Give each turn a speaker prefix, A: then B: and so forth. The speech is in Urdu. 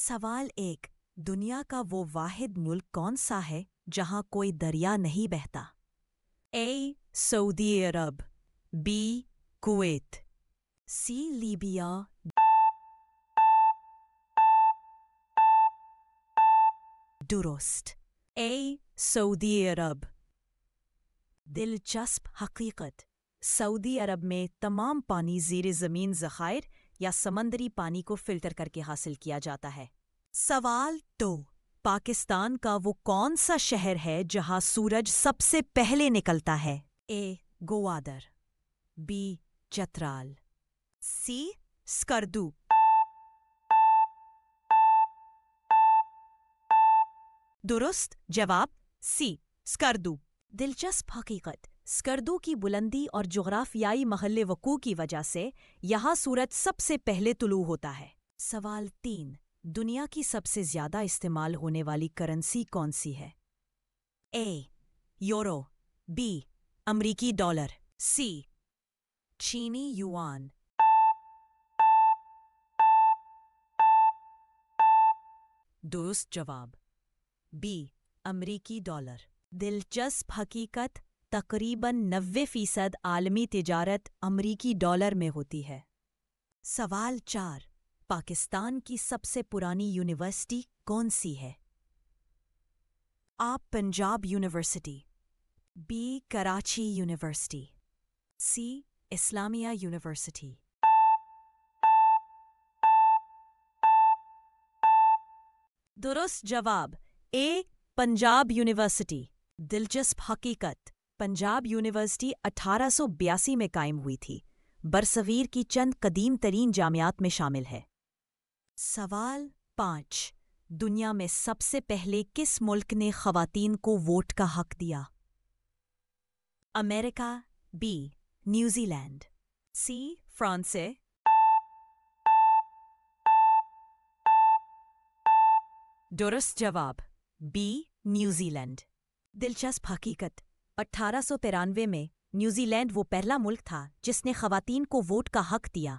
A: سوال 1 دنیا کا وہ واحد ملک کون سا ہے جہاں کوئی دریا نہیں بہتا؟ A Saudi Arab, B Kuwait, C Libya, درست A سعودی عرب۔ دلچسپ حقیقت: سعودی عرب میں تمام پانی زیر زمین ذخائر یا سمندری پانی کو فلٹر کر کے حاصل کیا جاتا ہے۔ سوال 2 پاکستان کا وہ کون سا شہر ہے جہاں سورج سب سے پہلے نکلتا ہے؟ A Gwadar, B Chitral, C Skardu. درست جواب C سکردو۔ دلچسپ حقیقت: سکردو کی بلندی اور جغرافیائی محل وقوع کی وجہ سے یہاں سورج سب سے پہلے طلوع ہوتا ہے۔ سوال 3 دنیا کی سب سے زیادہ استعمال ہونے والی کرنسی کون سی ہے؟ A یورو، B امریکی ڈالر، C چینی یوان۔ درست جواب B امریکی ڈالر۔ دلچسپ حقیقت: تقریباً 90% عالمی تجارت امریکی ڈالر میں ہوتی ہے۔ سوال 4 پاکستان کی سب سے پرانی یونیورسٹی کون سی ہے؟ A Punjab university, B Karachi university, C Islamia university. درست جواب A پنجاب یونیورسٹی۔ دلچسپ حقیقت: پنجاب یونیورسٹی 1882 میں قائم ہوئی تھی، برصغیر کی چند قدیم ترین جامعات میں شامل ہے۔ سوال 5 دنیا میں سب سے پہلے کس ملک نے خواتین کو ووٹ کا حق دیا؟ امریکہ، B New Zealand, C France. درست جواب B نیوزی لینڈ۔ دلچسپ حقیقت: 1893 میں نیوزی لینڈ وہ پہلا ملک تھا جس نے خواتین کو ووٹ کا حق دیا۔